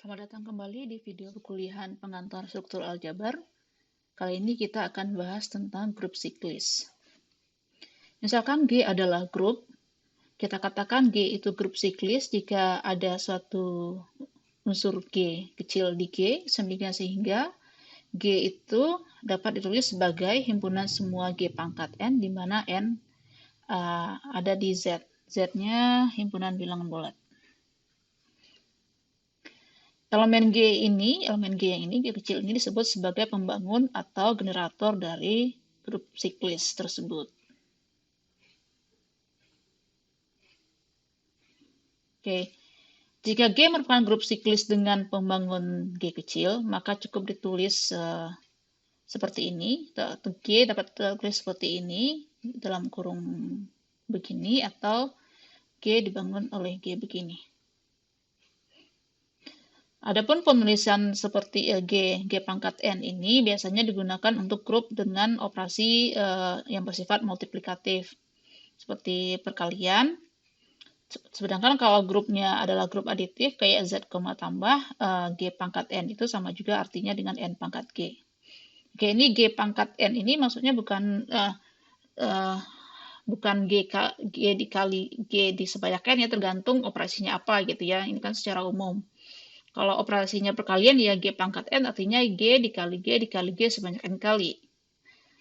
Selamat datang kembali di video perkuliahan pengantar struktur aljabar. Kali ini kita akan bahas tentang grup siklis. Misalkan G adalah grup, kita katakan G itu grup siklis jika ada suatu unsur G kecil di G, sehingga G itu dapat ditulis sebagai himpunan semua G pangkat N, di mana N ada di Z. Z-nya himpunan bilangan bulat. Elemen G yang ini, G kecil ini disebut sebagai pembangun atau generator dari grup siklis tersebut. Oke, jika G merupakan grup siklis dengan pembangun G kecil, maka cukup ditulis seperti ini. G dapat ditulis seperti ini, dalam kurung begini, atau G dibangun oleh G begini. Adapun penulisan seperti G pangkat N ini biasanya digunakan untuk grup dengan operasi yang bersifat multiplikatif, seperti perkalian. Sedangkan kalau grupnya adalah grup aditif kayak Z, tambah G pangkat N itu sama juga artinya dengan N pangkat G. Oke, ini G pangkat N ini maksudnya bukan G dikali G disebanyakan ya, tergantung operasinya apa gitu ya. Ini kan secara umum. Kalau operasinya perkalian ya G pangkat N artinya G dikali G sebanyak N kali.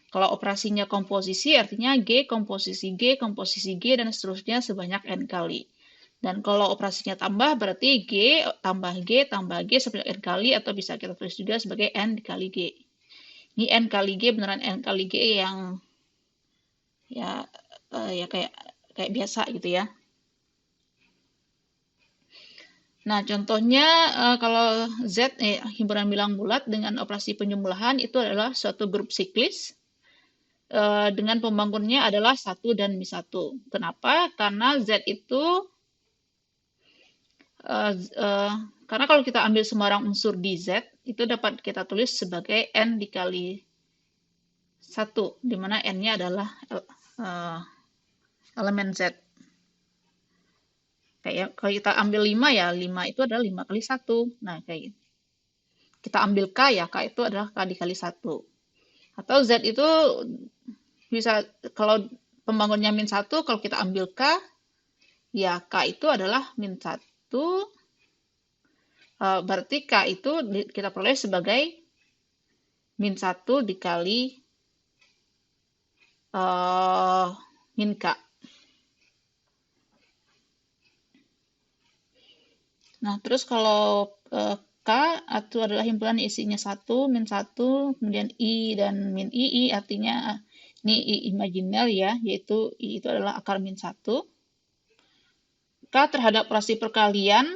Kalau operasinya komposisi artinya G komposisi G dan seterusnya sebanyak N kali. Dan kalau operasinya tambah berarti G tambah G sebanyak N kali, atau bisa kita tulis juga sebagai N dikali G. Ini N kali G beneran N kali G yang ya kayak biasa gitu ya. Nah, contohnya kalau Z, himpunan bilang bulat dengan operasi penjumlahan itu adalah suatu grup siklis dengan pembangunnya adalah 1 dan min 1. Kenapa? Karena Z itu, karena kalau kita ambil sembarang unsur di Z, itu dapat kita tulis sebagai N dikali 1, di mana N-nya adalah elemen Z. Kayak kalau kita ambil 5 ya, 5 itu adalah 5 kali 1. Nah, kayak gitu. Kita ambil K ya, K itu adalah K dikali 1. Atau Z itu bisa, kalau pembangunnya min 1, kalau kita ambil K, ya K itu adalah min 1, berarti K itu kita peroleh sebagai min 1 dikali min K. Nah, terus kalau K itu adalah himpunan isinya 1, min 1, kemudian I dan min I artinya ini I imajiner ya, yaitu I itu adalah akar min 1. K terhadap operasi perkalian,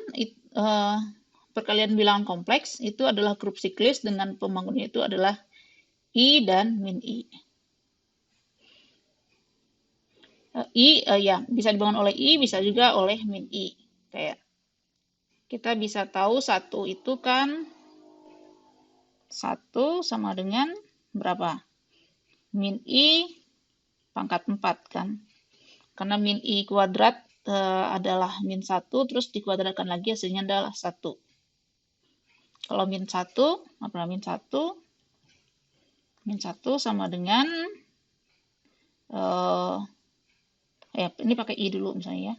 perkalian bilangan kompleks, itu adalah grup siklis dengan pembangunnya itu adalah I dan min I. Ya, bisa dibangun oleh I, bisa juga oleh min I. Kayak kita bisa tahu 1 itu kan 1 sama dengan berapa? Min I pangkat 4 kan. Karena min I kuadrat adalah min 1, terus dikuadratkan lagi hasilnya adalah 1. Kalau min 1, apa min 1? Min 1 sama dengan, ini pakai I dulu misalnya ya.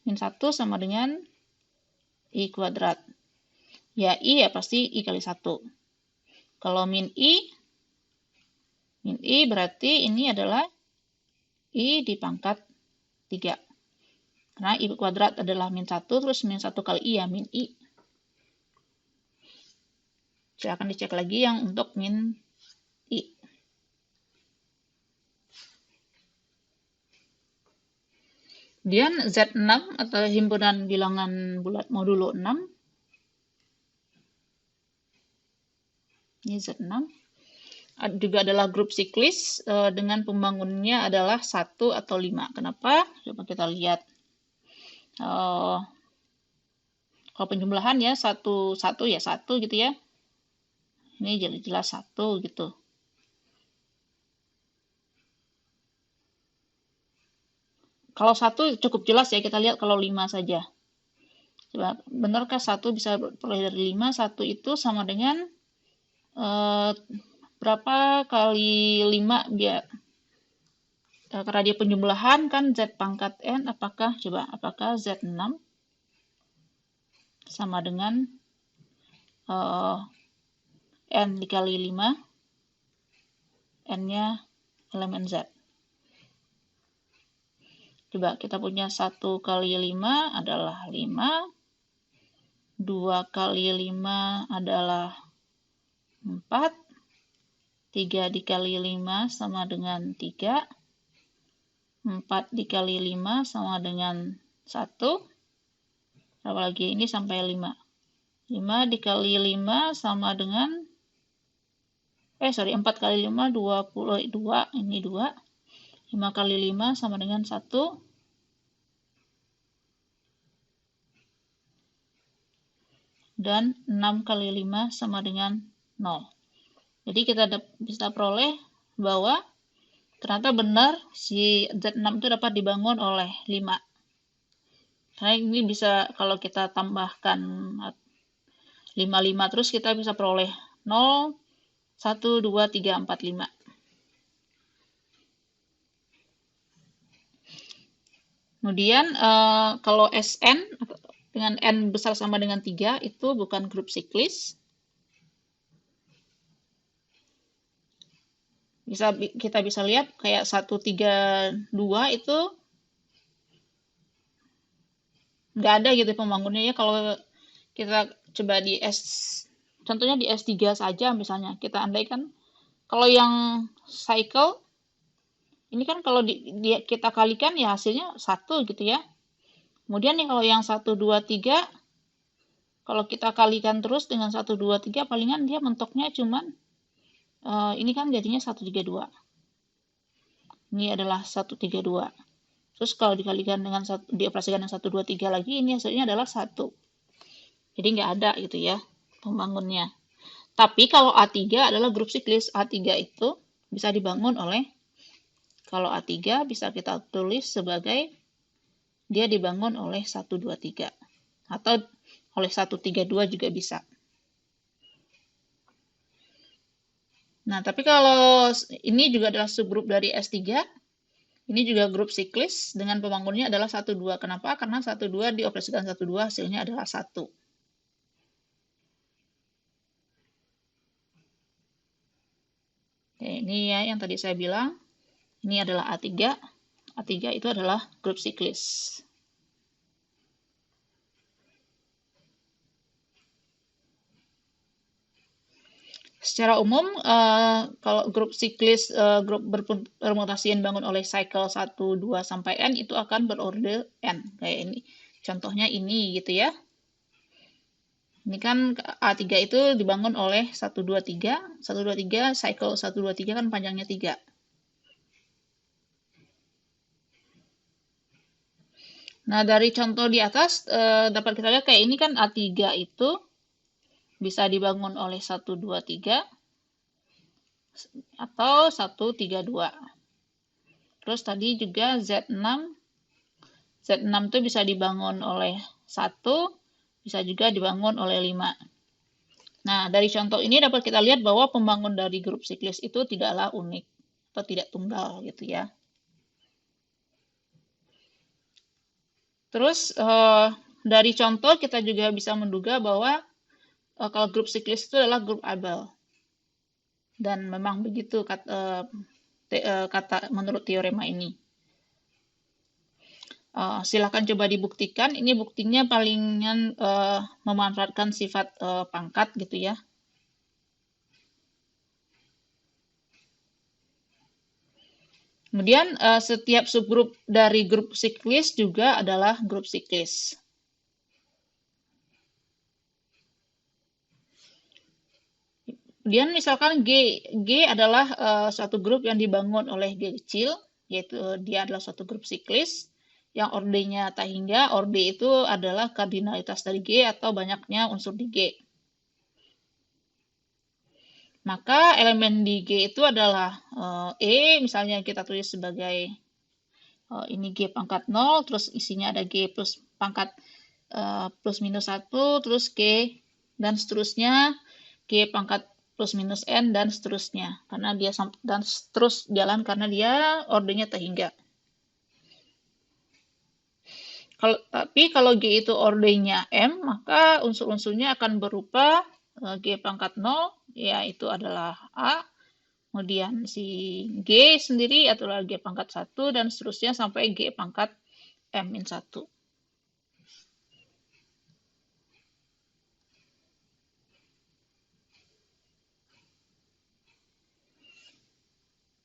Min 1 sama dengan I kuadrat. Ya, I ya pasti I kali 1. Kalau min I berarti ini adalah I di pangkat 3. Karena I kuadrat adalah min 1, terus min 1 kali I ya min I. Silahkan dicek lagi yang untuk min I. Kemudian Z6 atau himpunan bilangan bulat modulo 6. Ini Z6. Juga adalah grup siklis dengan pembangunnya adalah 1 atau 5. Kenapa? Coba kita lihat. Kalau penjumlahan ya 1 ya 1 gitu ya. Ini jelas 1 gitu. Kalau 1 cukup jelas ya, kita lihat kalau 5 saja. Coba, benarkah 1 bisa diperoleh dari 5? 1 itu sama dengan berapa kali 5 biar karena dia penjumlahan kan Z pangkat N, apakah Z6 sama dengan N dikali 5, N-nya elemen Z. Coba kita punya 1 kali 5 adalah 5, 2 kali 5 adalah 4, 3 dikali 5 sama dengan 3, 4 dikali 5 sama dengan 1, berapa lagi? Ini sampai 5. 5 dikali 5 sama dengan 4 kali 5, 22, ini 2. 5 kali 5 sama dengan 1. Dan 6 kali 5 sama dengan 0. Jadi kita bisa peroleh bahwa ternyata benar si Z6 itu dapat dibangun oleh 5. Karena ini bisa kalau kita tambahkan 5 terus kita bisa peroleh 0, 1, 2, 3, 4, 5. Kemudian kalau Sn dengan N besar sama dengan 3 itu bukan grup siklis. Kita bisa lihat kayak 1, 3, 2 itu nggak ada gitu pembangunnya ya. Kalau kita coba contohnya di S3 saja misalnya, kita andaikan kalau yang cycle ini kan kalau kita kalikan ya hasilnya 1 gitu ya. Kemudian nih kalau yang 1, 2, 3 kalau kita kalikan terus dengan 1, 2, 3 palingan dia mentoknya cuman ini kan jadinya 1, 3, 2. Ini adalah 1, 3, 2. Terus kalau dikalikan dengan dioperasikan dengan 1, 2, 3 lagi, ini hasilnya adalah 1. Jadi nggak ada gitu ya pembangunnya. Tapi kalau A3 adalah grup siklis. A3 itu bisa dibangun oleh, kalau A3 bisa kita tulis sebagai dia dibangun oleh 1, 2, 3. Atau oleh 1, 3, 2 juga bisa. Nah, tapi kalau ini juga adalah subgrup dari S3, ini juga grup siklis dengan pembangunnya adalah 1, 2. Kenapa? Karena 1, 2 dioperasikan 1, 2 hasilnya adalah 1. Oke, ini ya yang tadi saya bilang. Ini adalah A3. A3 itu adalah grup siklis. Secara umum, kalau grup siklis, grup berpermutasi yang dibangun oleh cycle 1, 2, sampai N itu akan berorder N. Kayak ini. Contohnya ini gitu ya. Ini kan A3 itu dibangun oleh 1, 2, 3. 1, 2, 3, cycle 1, 2, 3 kan panjangnya 3. Nah, dari contoh di atas, dapat kita lihat kayak ini kan A3 itu bisa dibangun oleh 1, 2, 3 atau 1, 3, 2. Terus tadi juga Z6 itu bisa dibangun oleh 1, bisa juga dibangun oleh 5. Nah, dari contoh ini dapat kita lihat bahwa pembangun dari grup siklis itu tidaklah unik atau tidak tunggal gitu ya. Terus dari contoh kita juga bisa menduga bahwa kalau grup siklis itu adalah grup Abel. Dan memang begitu kata menurut teorema ini. Silakan coba dibuktikan. Ini buktinya palingan memanfaatkan sifat pangkat gitu ya. Kemudian setiap subgrup dari grup siklis juga adalah grup siklis. Kemudian misalkan G adalah suatu grup yang dibangun oleh G kecil, yaitu dia adalah suatu grup siklis yang ordenya tak hingga. Orde itu adalah kardinalitas dari G atau banyaknya unsur di G. Maka elemen di G itu adalah E, misalnya kita tulis sebagai ini G pangkat 0, terus isinya ada G plus pangkat plus minus 1, terus G, dan seterusnya, G pangkat plus minus N, dan seterusnya. Karena dia dan terus jalan karena dia ordernya tak hingga. Tapi kalau G itu ordernya M, maka unsur-unsurnya akan berupa G pangkat 0, yaitu adalah A, kemudian si G sendiri adalah G pangkat 1, dan seterusnya sampai G pangkat M-1.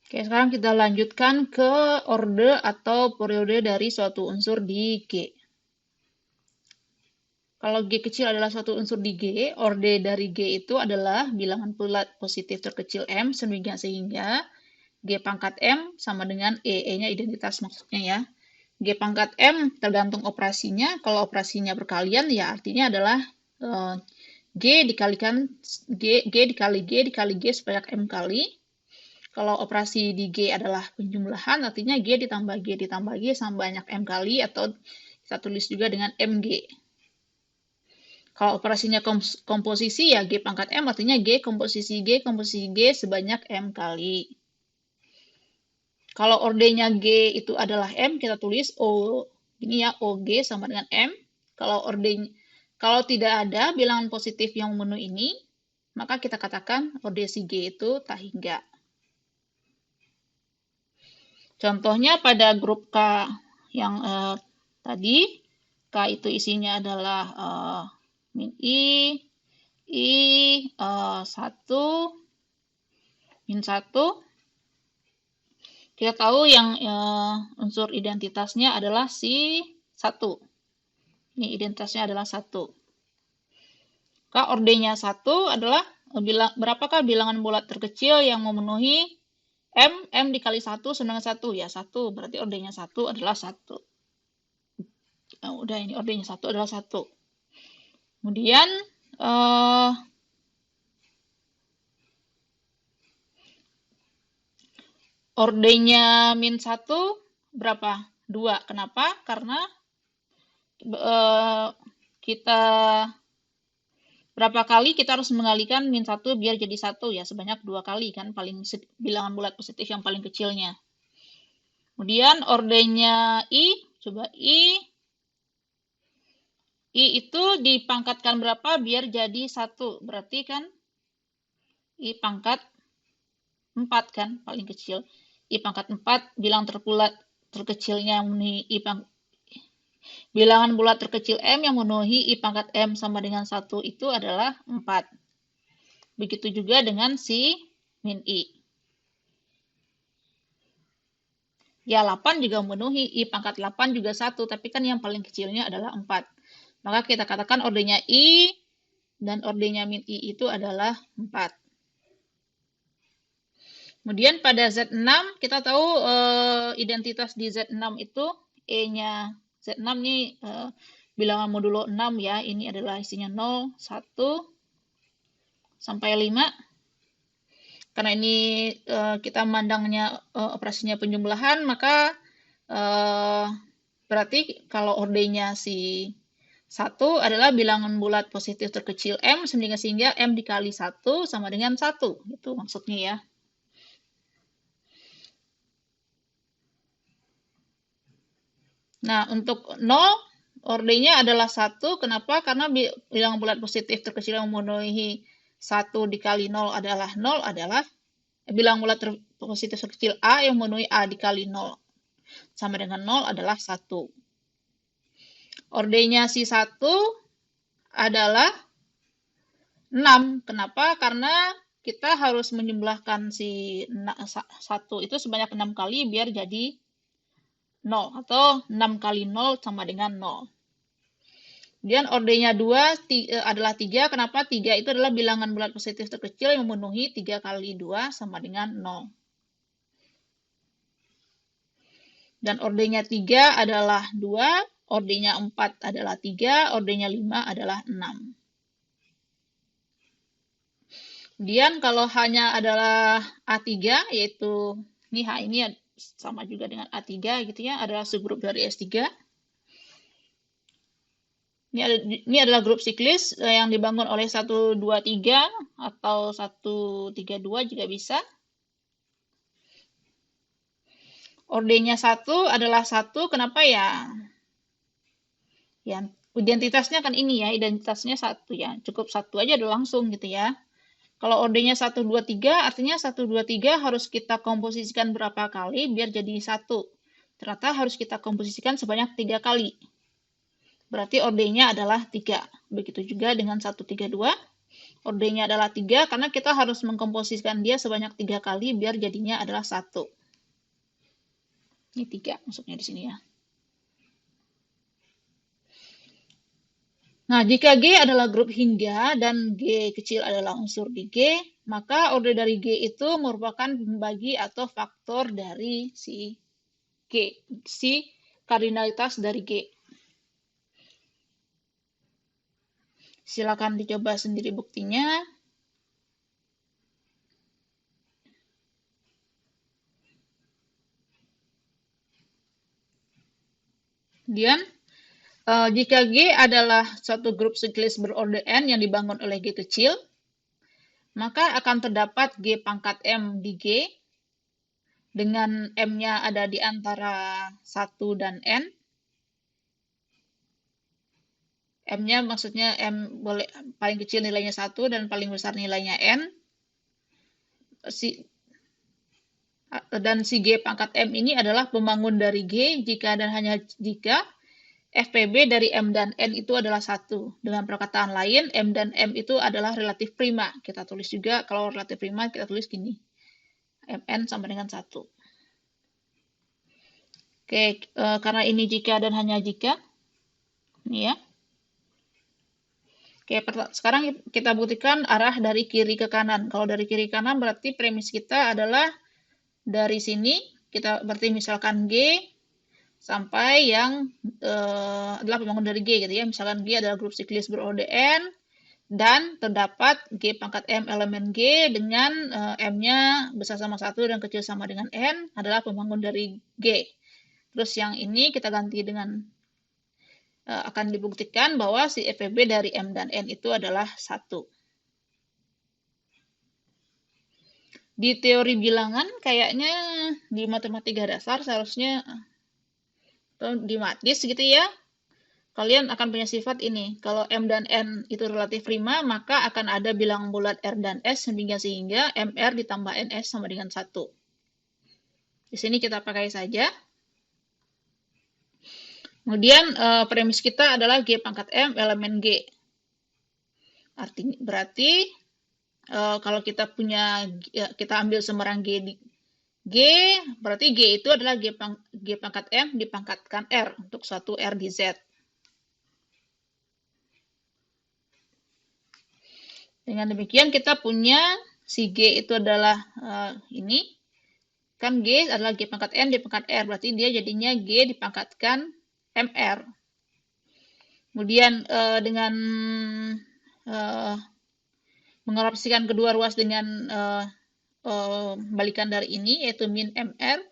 Oke, sekarang kita lanjutkan ke orde atau periode dari suatu unsur di G. Kalau G kecil adalah suatu unsur di G, orde dari G itu adalah bilangan bulat positif terkecil M, sehingga G pangkat M sama dengan E. E-nya identitas maksudnya ya. G pangkat M tergantung operasinya. Kalau operasinya berkalian, ya artinya adalah G dikalikan G dikali G dikali G sebanyak M kali. Kalau operasi di G adalah penjumlahan, artinya G ditambah G sama banyak M kali, atau kita tulis juga dengan MG. Kalau operasinya komposisi, ya G pangkat M, artinya G komposisi G sebanyak M kali. Kalau ordenya G itu adalah M, kita tulis O, ini ya, OG sama dengan M. Kalau tidak ada bilangan positif yang memenuhi ini, maka kita katakan orde si G itu tak hingga. Contohnya pada grup K yang tadi, K itu isinya adalah min I 1, min 1. Kita tahu yang unsur identitasnya adalah si 1. Ini identitasnya adalah 1. K ordenya 1 adalah berapakah bilangan bulat terkecil yang memenuhi M dikali 1 sama dengan 1. Ya, 1. Berarti ordenya 1 adalah 1. Nah, udah, ini ordenya 1 adalah 1. Kemudian, ordenya min 1 berapa? 2. Kenapa? Karena kita berapa kali kita harus mengalikan min 1 biar jadi 1 ya, sebanyak 2 kali kan, bilangan bulat positif yang paling kecilnya. Kemudian ordenya I, coba I itu dipangkatkan berapa biar jadi 1, berarti kan I pangkat 4 kan, paling kecil. I pangkat 4, bilangan terkecilnya memenuhi bilangan bulat terkecil M yang memenuhi I pangkat M sama dengan 1 itu adalah 4. Begitu juga dengan si min I. Ya, 8 juga memenuhi, I pangkat 8 juga 1, tapi kan yang paling kecilnya adalah 4. Maka kita katakan ordenya I dan ordenya min I itu adalah 4. Kemudian pada Z6, kita tahu identitas di Z6 itu, E-nya Z6 ini bilangan modulo 6 ya, ini adalah isinya 0, 1, sampai 5. Karena ini kita memandangnya operasinya penjumlahan, maka berarti kalau ordenya si 1 adalah bilangan bulat positif terkecil M, sehingga M dikali 1 sama dengan 1. Itu maksudnya ya. Nah, untuk 0, ordenya adalah 1. Kenapa? Karena bilangan bulat positif terkecil yang memenuhi 1 dikali 0 adalah 0 adalah bilangan bulat positif terkecil A yang memenuhi A dikali 0 sama dengan 0 adalah 1. Ordenya si 1 adalah 6. Kenapa? Karena kita harus menjumlahkan si 1 itu sebanyak 6 kali biar jadi 0, atau 6 kali 0 sama dengan 0. Kemudian ordenya 2 adalah 3. Kenapa? 3 itu adalah bilangan bulat positif terkecil yang memenuhi 3 kali 2 sama dengan 0. Dan ordenya 3 adalah 2, ordenya 4 adalah 3, ordenya 5 adalah 6. Kemudian kalau hanya adalah A3, yaitu ini H ini sama juga dengan A3 gitu ya, adalah subgrup dari S3. Ini adalah grup siklis yang dibangun oleh 1, 2, 3 atau 1, 3, 2 juga bisa. Ordernya 1 adalah 1, kenapa ya? Ya, identitasnya kan ini ya, identitasnya 1 ya. Cukup 1 aja udah langsung gitu ya. Kalau ordernya 1, 2, 3, artinya 1, 2, 3 harus kita komposisikan berapa kali biar jadi 1. Ternyata harus kita komposisikan sebanyak 3 kali. Berarti ordernya adalah 3. Begitu juga dengan 1, 3, 2. Ordernya adalah 3 karena kita harus mengkomposisikan dia sebanyak 3 kali biar jadinya adalah 1. Ini 3 maksudnya di sini ya. Nah, jika G adalah grup hingga dan G kecil adalah unsur di G, maka order dari G itu merupakan pembagi atau faktor dari si G, si kardinalitas dari G. Silakan dicoba sendiri buktinya. Kemudian, jika G adalah suatu grup siklis berorder n yang dibangun oleh G kecil, maka akan terdapat G pangkat M di G, dengan M-nya ada di antara 1 dan N. M-nya maksudnya M boleh paling kecil nilainya 1 dan paling besar nilainya N. Dan si G pangkat M ini adalah pembangun dari G jika dan hanya jika FPB dari M dan N itu adalah 1. Dengan perkataan lain, M dan M itu adalah relatif prima. Kita tulis juga kalau relatif prima kita tulis gini. Mn sama dengan 1. Oke, karena ini jika dan hanya jika. Ini ya. Oke, sekarang kita buktikan arah dari kiri ke kanan. Kalau dari kiri ke kanan berarti premis kita adalah dari sini, kita berarti misalkan G sampai yang adalah pembangun dari G gitu ya. Misalkan G adalah grup siklis berorder N dan terdapat G pangkat M elemen G dengan M-nya besar sama 1 dan kecil sama dengan N adalah pembangun dari G. Terus yang ini kita ganti dengan akan dibuktikan bahwa si FPB dari M dan N itu adalah 1. Di teori bilangan kayaknya di matematika dasar seharusnya atau di matis gitu ya, kalian akan punya sifat ini. Kalau M dan N itu relatif prima, maka akan ada bilangan bulat R dan S sehingga MR ditambah NS sama dengan 1. Di sini kita pakai saja. Kemudian premis kita adalah G pangkat M elemen G. Artinya berarti kalau kita ambil semerang G di G, berarti G itu adalah G pangkat M dipangkatkan R untuk suatu R di Z. Dengan demikian kita punya si G itu adalah ini. Kan G adalah G pangkat M dipangkat R, berarti dia jadinya G dipangkatkan MR. Kemudian dengan mengoperasikan kedua ruas dengan balikan dari ini, yaitu min MR,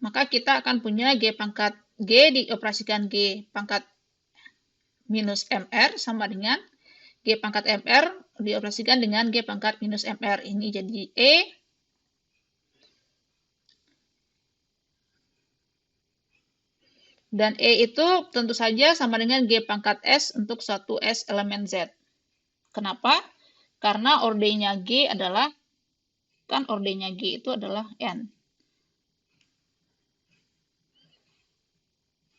maka kita akan punya G pangkat G dioperasikan G pangkat minus MR sama dengan G pangkat MR dioperasikan dengan G pangkat minus MR. Ini jadi E. Dan E itu tentu saja sama dengan G pangkat S untuk suatu S elemen Z. Kenapa? Karena ordernya G adalah, kan ordernya G itu adalah N.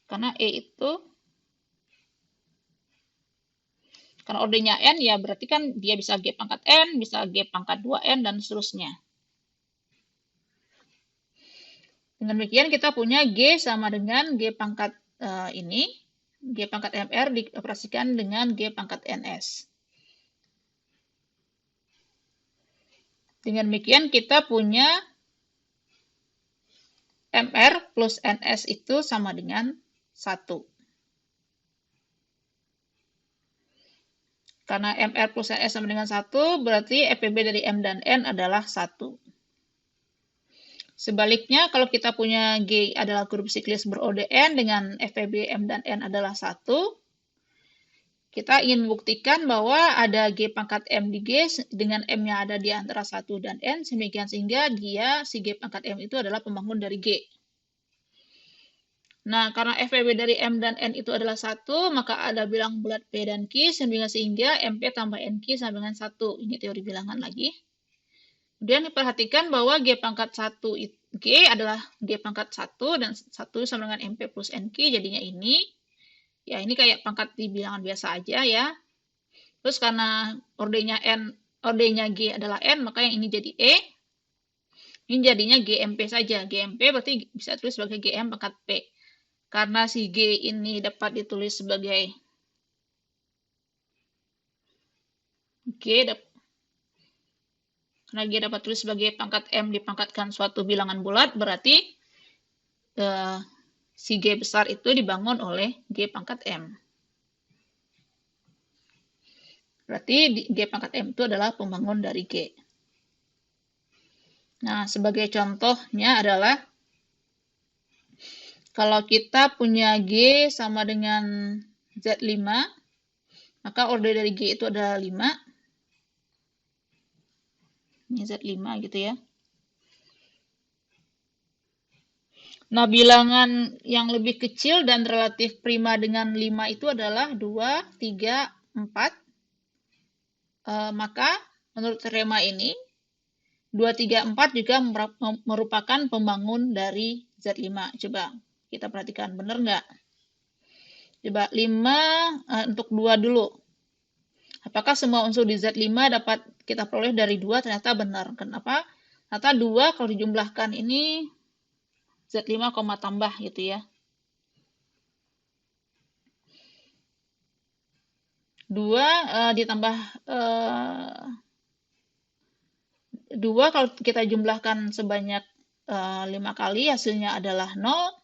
Karena E itu, karena ordernya N, ya berarti kan dia bisa G pangkat N, bisa G pangkat 2N, dan seterusnya. Dengan demikian kita punya G sama dengan G pangkat ini, G pangkat MR dioperasikan dengan G pangkat NS. Dengan demikian kita punya MR plus NS itu sama dengan 1. Karena MR plus NS sama dengan 1, berarti FPB dari M dan N adalah 1. Sebaliknya, kalau kita punya G adalah grup siklis berorder N dengan FPB M dan N adalah 1, Kita ingin membuktikan bahwa ada G pangkat M di G dengan M-nya ada di antara 1 dan N, sehingga si G pangkat M itu adalah pembangun dari G. Nah, karena FPB dari M dan N itu adalah 1, maka ada bilangan bulat P dan Q, sehingga MP tambah NQ sama dengan 1. Ini teori bilangan lagi. Kemudian diperhatikan bahwa G pangkat 1 G adalah G pangkat 1 dan 1 sama dengan MP plus NQ, jadinya ini. Ya, ini kayak pangkat di bilangan biasa aja ya. Terus karena ordenya G adalah N, maka yang ini jadi E. Ini jadinya GMP saja. GMP berarti bisa tulis sebagai GM pangkat P. Karena si G ini dapat ditulis sebagai karena G dapat tulis sebagai pangkat M dipangkatkan suatu bilangan bulat, berarti si G besar itu dibangun oleh G pangkat M. Berarti G pangkat M itu adalah pembangun dari G. Nah, sebagai contohnya adalah kalau kita punya G sama dengan Z5, maka order dari G itu adalah 5. Ini Z5 gitu ya. Nah, bilangan yang lebih kecil dan relatif prima dengan 5 itu adalah 2, 3, 4. Maka menurut teorema ini, 2, 3, 4 juga merupakan pembangun dari Z5. Coba kita perhatikan, benar nggak? Coba 5 untuk 2 dulu. Apakah semua unsur di Z5 dapat kita peroleh dari 2? Ternyata benar. Kenapa? Ternyata 2 kalau dijumlahkan ini Z5, tambah gitu ya. 2 ditambah 2 kalau kita jumlahkan sebanyak 5 kali hasilnya adalah 0.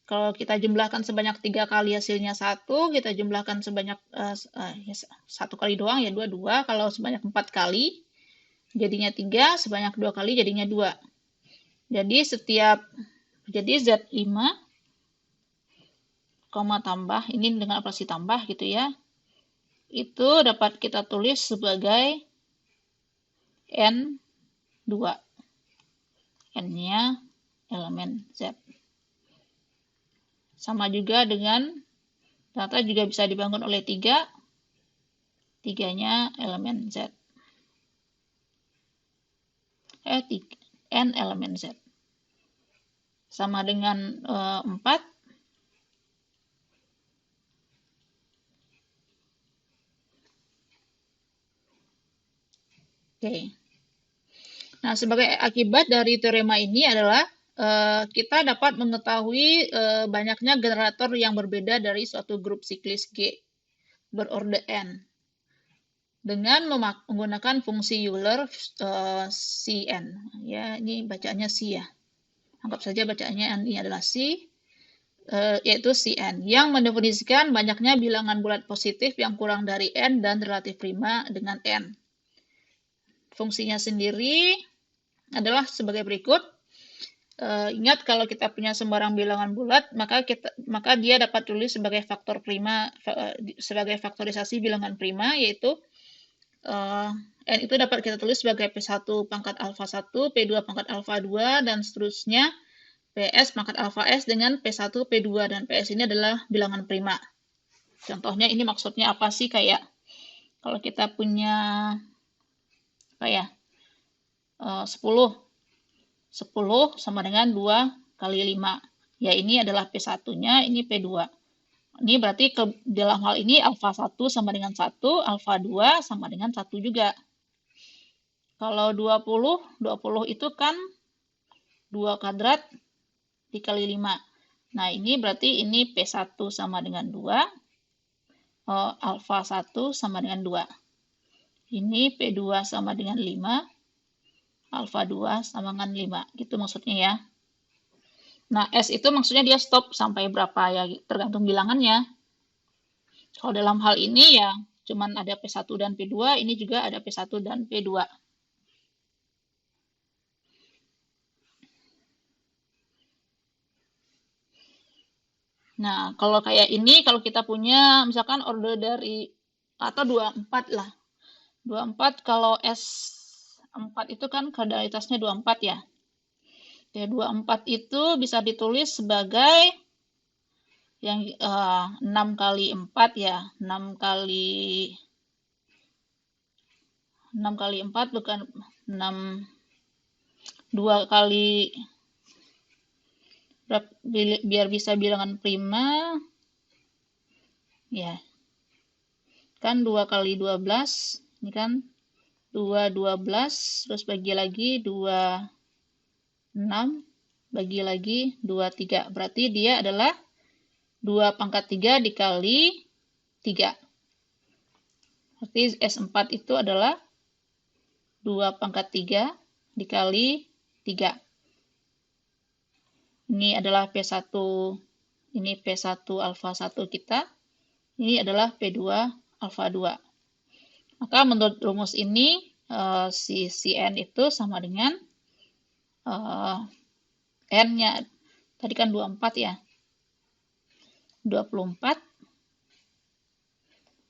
Kalau kita jumlahkan sebanyak 3 kali hasilnya 1, kita jumlahkan sebanyak 1 kali doang ya 2. Kalau sebanyak 4 kali jadinya 3, sebanyak 2 kali jadinya 2. Jadi Z5, tambah, ini dengan operasi tambah gitu ya, itu dapat kita tulis sebagai N2. N-nya elemen Z. Sama juga dengan ternyata juga bisa dibangun oleh 3. 3-nya elemen Z. N elemen Z. Sama dengan 4. Oke. Nah, sebagai akibat dari teorema ini adalah kita dapat mengetahui banyaknya generator yang berbeda dari suatu grup siklis G berorde N dengan menggunakan fungsi Euler Cn. Ya, ini bacaannya C ya. Anggap saja bacaannya ini adalah C, yaitu Cn, yang mendefinisikan banyaknya bilangan bulat positif yang kurang dari N dan relatif prima dengan N. Fungsinya sendiri adalah sebagai berikut. Ingat kalau kita punya sembarang bilangan bulat, maka dia dapat tulis sebagai faktor prima, sebagai faktorisasi bilangan prima, yaitu N itu dapat kita tulis sebagai P1 pangkat alfa 1, P2 pangkat alfa 2, dan seterusnya PS pangkat alfa S dengan P1, P2, dan PS ini adalah bilangan prima. Contohnya ini maksudnya apa sih? Kayak kalau kita punya apa ya, 10 sama dengan 2 kali 5. Ya, ini adalah P1-nya, ini P2. Ini berarti dalam hal ini alfa 1 sama dengan 1, alfa 2 sama dengan 1 juga. Kalau 20 itu kan 2 kuadrat dikali 5. Nah, ini berarti ini P1 sama dengan 2, alfa 1 sama dengan 2. Ini P2 sama dengan 5, alfa 2 sama dengan 5. Gitu maksudnya ya. Nah, S itu maksudnya dia stop sampai berapa ya, tergantung bilangannya. Kalau dalam hal ini ya cuman ada P1 dan P2, ini juga ada P1 dan P2. Nah, kalau kayak ini, kalau kita punya misalkan order dari, atau 24 lah. 24 kalau S4 itu kan kardinalitasnya 24 ya. Ya, 24 itu bisa ditulis sebagai yang 6 kali 4 ya. 6 kali 4 bukan 6, 2 kali, biar bisa bilangan prima ya. Kan 2 kali 12, ini kan 2, 12, terus bagi lagi 2, 6, bagi lagi 2, 3. Berarti dia adalah 2 pangkat 3 dikali 3. Berarti S4 itu adalah 2 pangkat 3 dikali 3. Ini adalah P1, ini P1 alfa 1 kita. Ini adalah P2 alfa 2. Maka menurut rumus ini, si Cn itu sama dengan N-nya. Tadi kan 24 ya. 24.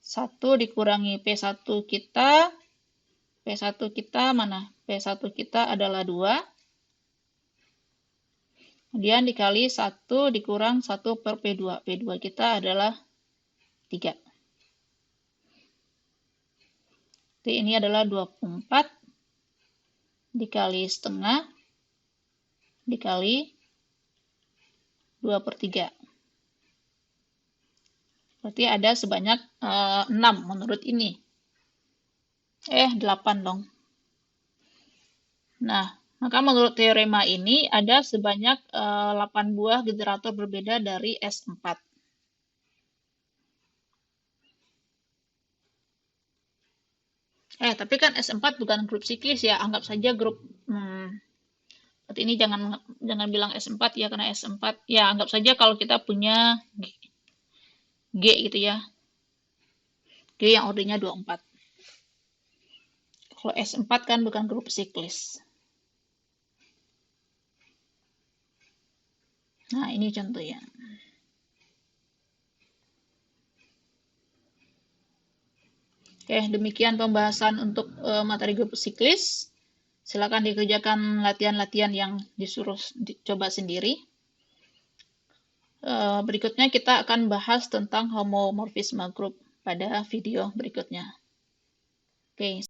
1 dikurangi P1 kita. P1 kita mana? P1 kita adalah 2. Kemudian dikali 1 dikurang 1 per P2. P2 kita adalah 3. Jadi ini adalah 24 dikali setengah dikali 2 per 3. Berarti ada sebanyak 6 menurut ini. 8 dong. Nah, maka menurut teorema ini ada sebanyak 8 buah generator berbeda dari S4. Tapi kan S4 bukan grup siklis ya, anggap saja grup berarti ini jangan bilang S4 ya, karena S4 ya anggap saja kalau kita punya G gitu ya. G yang ordernya 24. Kalau S4 kan bukan grup siklis. Nah, ini contohnya. Oke, demikian pembahasan untuk materi grup siklis. Silakan dikerjakan latihan-latihan yang disuruh dicoba sendiri. Berikutnya kita akan bahas tentang homomorfisme grup pada video berikutnya. Oke.